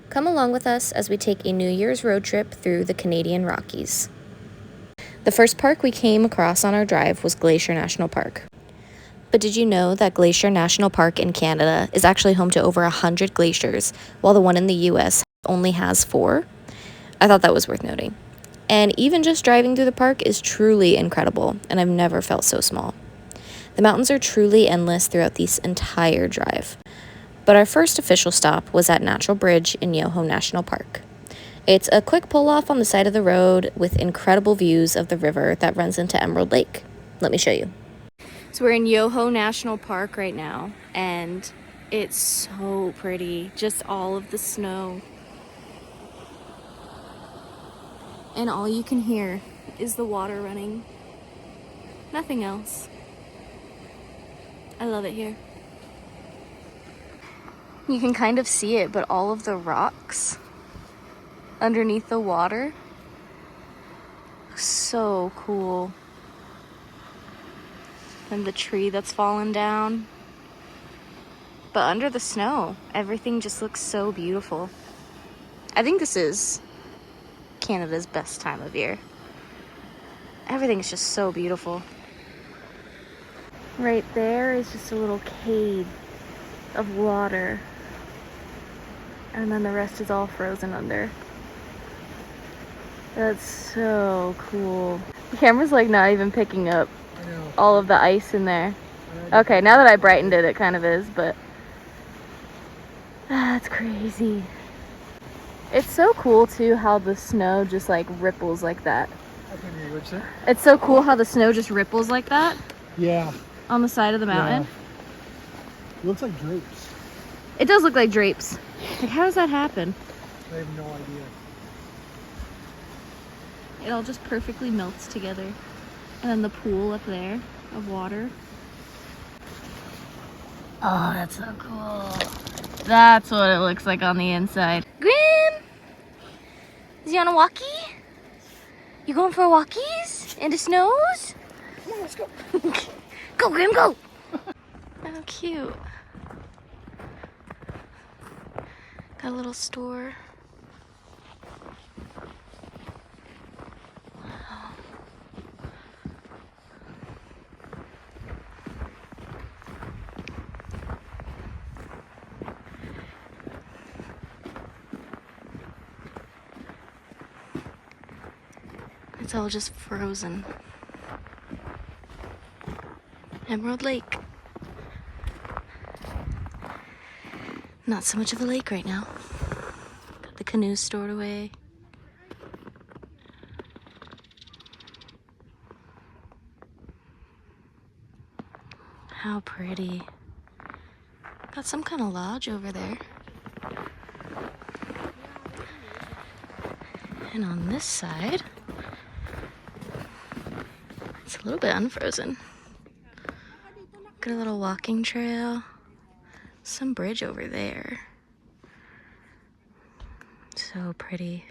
Come along with us as we take a New Year's road trip through the Canadian Rockies. The first park we came across on our drive was Glacier National Park. But did you know that Glacier National Park in Canada is actually home to over 100 glaciers, while the one in the US only has 4? I thought that was worth noting. And even just driving through the park is truly incredible, and I've never felt so small. The mountains are truly endless throughout this entire drive. But our first official stop was at Natural Bridge in Yoho National Park. It's a quick pull-off on the side of the road with incredible views of the river that runs into Emerald Lake. Let me show you. So we're in Yoho National Park right now, and it's so pretty. Just all of the snow. And all you can hear is the water running. Nothing else. I love it here. You can kind of see it, but all of the rocks underneath the water. So cool. And the tree that's fallen down. But under the snow, everything just looks so beautiful. I think this is Canada's best time of year. Everything's just so beautiful. Right there is just a little cave of water. And then the rest is all frozen under. That's so cool. The camera's like not even picking up all of the ice in there. Okay, now that I brightened it, it kind of is, but that's crazy. It's so cool too how the snow just like ripples like that. It's so cool how the snow just ripples like that. Yeah. On the side of the mountain. Yeah. It looks like drapes. It does look like drapes. Like, how does that happen? I have no idea. It all just perfectly melts together. And then the pool up there of water. Oh, that's so cool. That's what it looks like on the inside. Grim! Is he on a walkie? You going for walkies? In the snows? Come on, let's go. Go, Grim, go! How cute. Got a little store. Wow. It's all just frozen. Emerald Lake. Not so much of a lake right now. Got the canoes stored away. How pretty. Got some kind of lodge over there. And on this side, it's a little bit unfrozen. Got a little walking trail. Some bridge over there. So pretty.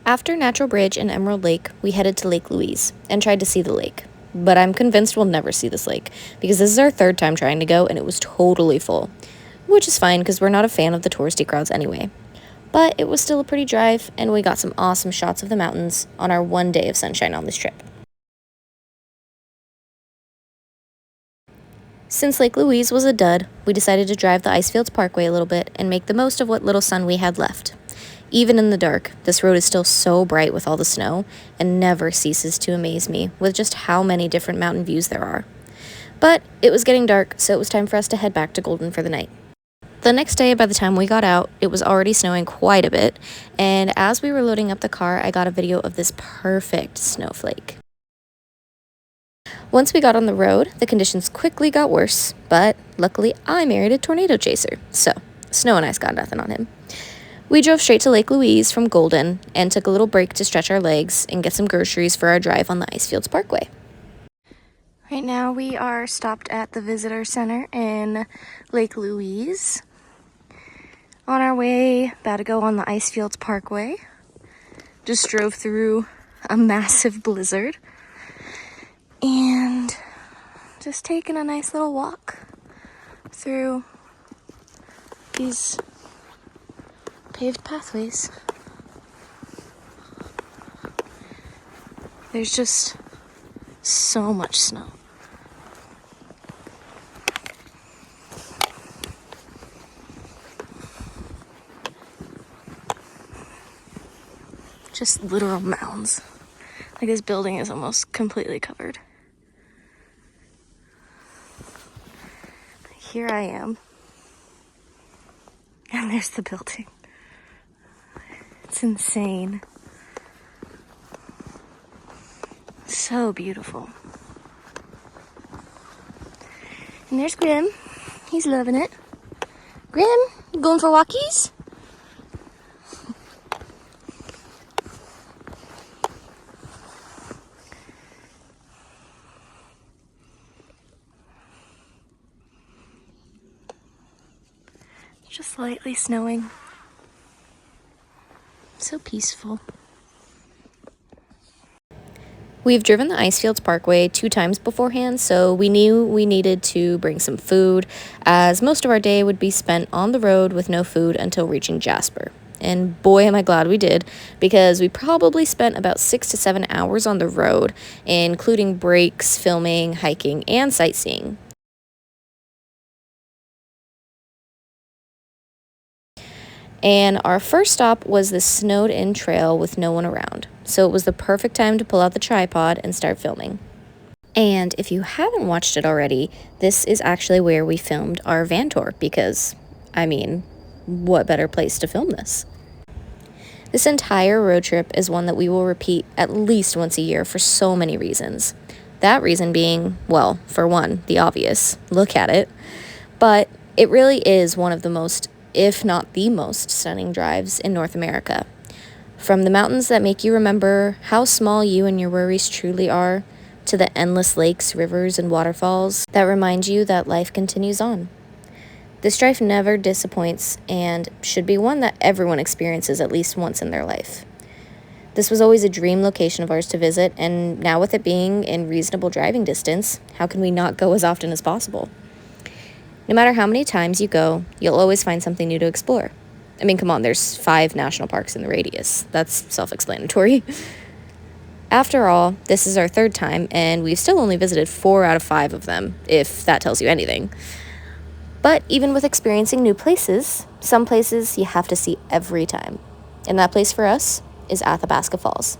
After Natural Bridge and Emerald Lake, we headed to Lake Louise and tried to see the lake. But I'm convinced we'll never see this lake because this is our 3rd time trying to go and it was totally full. Which is fine because we're not a fan of the touristy crowds anyway. But it was still a pretty drive, and we got some awesome shots of the mountains on our 1 day of sunshine on this trip. Since Lake Louise was a dud, we decided to drive the Icefields Parkway a little bit and make the most of what little sun we had left. Even in the dark, this road is still so bright with all the snow and never ceases to amaze me with just how many different mountain views there are. But it was getting dark, so it was time for us to head back to Golden for the night. The next day, by the time we got out, it was already snowing quite a bit, and as we were loading up the car, I got a video of this perfect snowflake. Once we got on the road, the conditions quickly got worse, but luckily I married a tornado chaser, so snow and ice got nothing on him. We drove straight to Lake Louise from Golden and took a little break to stretch our legs and get some groceries for our drive on the Icefields Parkway. Right now we are stopped at the visitor center in Lake Louise. On our way, about to go on the Icefields Parkway. Just drove through a massive blizzard. Just taking a nice little walk through these paved pathways. There's just so much snow. Just literal mounds. Like this building is almost completely covered. Here I am. And there's the building. It's insane. So beautiful. And there's Grim. He's loving it. Grim, you going for walkies? Just lightly snowing. So peaceful. We've driven the Icefields Parkway 2 times beforehand, so we knew we needed to bring some food, as most of our day would be spent on the road with no food until reaching Jasper. And boy, am I glad we did, because we probably spent about 6 to 7 hours on the road, including breaks, filming, hiking, and sightseeing. And our first stop was this snowed-in trail with no one around, so it was the perfect time to pull out the tripod and start filming. And if you haven't watched it already, this is actually where we filmed our van tour, because, I mean, what better place to film this? This entire road trip is one that we will repeat at least once a year for so many reasons. That reason being, well, for one, the obvious, look at it, but it really is one of the most, if not the most, stunning drives in North America. From the mountains that make you remember how small you and your worries truly are, to the endless lakes, rivers, and waterfalls that remind you that life continues on. This drive never disappoints and should be one that everyone experiences at least once in their life. This was always a dream location of ours to visit, and now with it being in reasonable driving distance, how can we not go as often as possible? No matter how many times you go, you'll always find something new to explore. I mean, come on, there's 5 national parks in the radius. That's self-explanatory. After all, this is our 3rd time, and we've still only visited 4 out of 5 of them, if that tells you anything. But even with experiencing new places, some places you have to see every time. And that place for us is Athabasca Falls,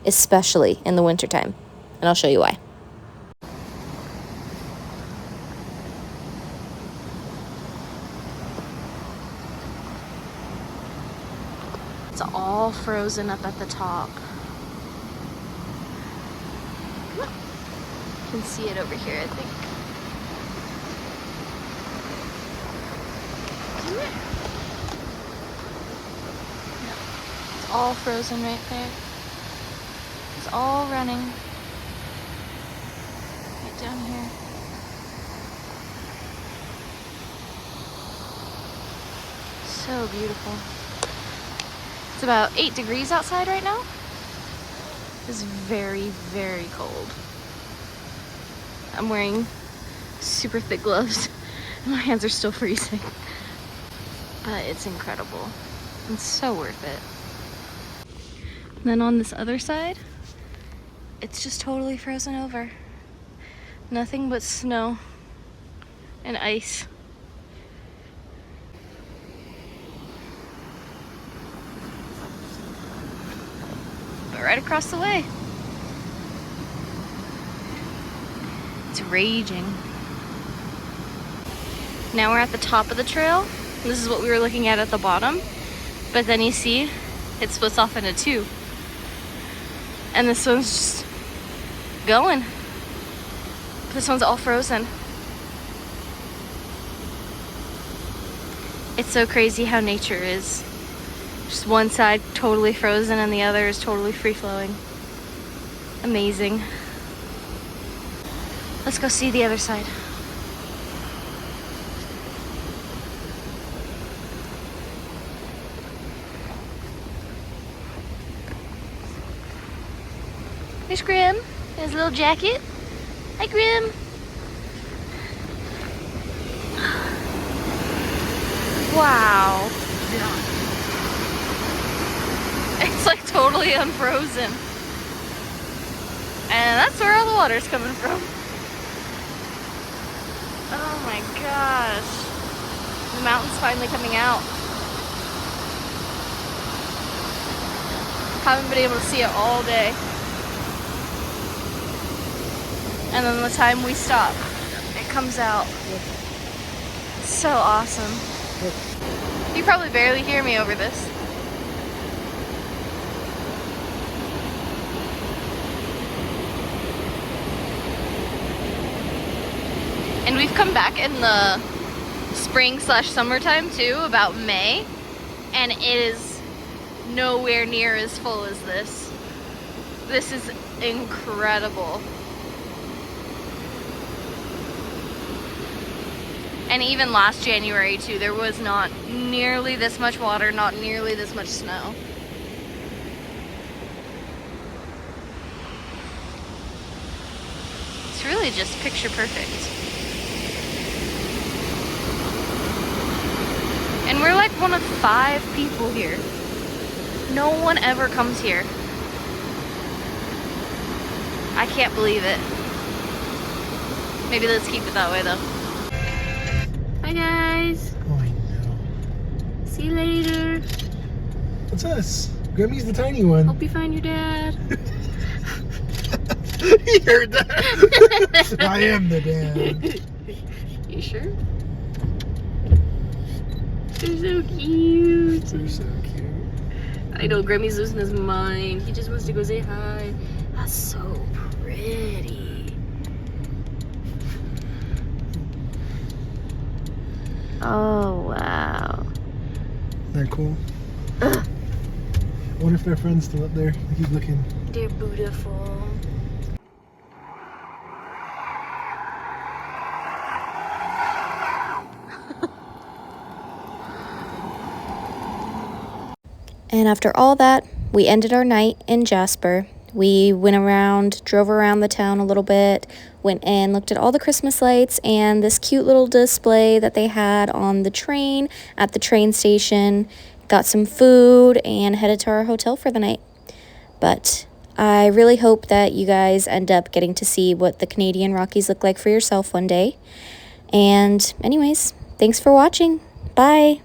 especially in the wintertime. And I'll show you why. It's all frozen up at the top. You can see it over here, I think. It's all frozen right there. It's all running right down here. So beautiful. It's about 8 degrees outside right now. It's very, very cold. I'm wearing super thick gloves and my hands are still freezing. But it's incredible. It's so worth it. And then on this other side, it's just totally frozen over. Nothing but snow and ice. But right across the way, it's raging. Now we're at the top of the trail. This is what we were looking at the bottom. But then you see, it splits off into 2. And this one's just going. This one's all frozen. It's so crazy how nature is. Just one side totally frozen and the other is totally free-flowing. Amazing. Let's go see the other side. There's Grim in his little jacket. Hi, Grim. Wow. Yeah. It's like totally unfrozen. And that's where all the water's coming from. Oh my gosh. The mountain's finally coming out. Haven't been able to see it all day. And then the time we stop, it comes out. So awesome. You probably barely hear me over this. And we've come back in the spring/summertime too, about May, and it is nowhere near as full as this. This is incredible. And even last January too, there was not nearly this much water, not nearly this much snow. It's really just picture perfect. And we're like one of 5 people here. No one ever comes here. I can't believe it. Maybe let's keep it that way though. Bye guys. Oh, I know. See you later. What's this? Grammy's the tiny one. Hope you find your dad. He heard that. I am the dad. You sure? They're so cute. They're so cute. I know Grammy's losing his mind. He just wants to go say hi. That's so pretty. Oh, wow. They're cool. Ugh. I wonder if their friend's still up there. He's looking. They're beautiful. And after all that, we ended our night in Jasper. We went around, drove around the town a little bit, went and looked at all the Christmas lights and this cute little display that they had on the train at the train station, got some food, and headed to our hotel for the night. But I really hope that you guys end up getting to see what the Canadian Rockies look like for yourself one day. And anyways, thanks for watching. Bye.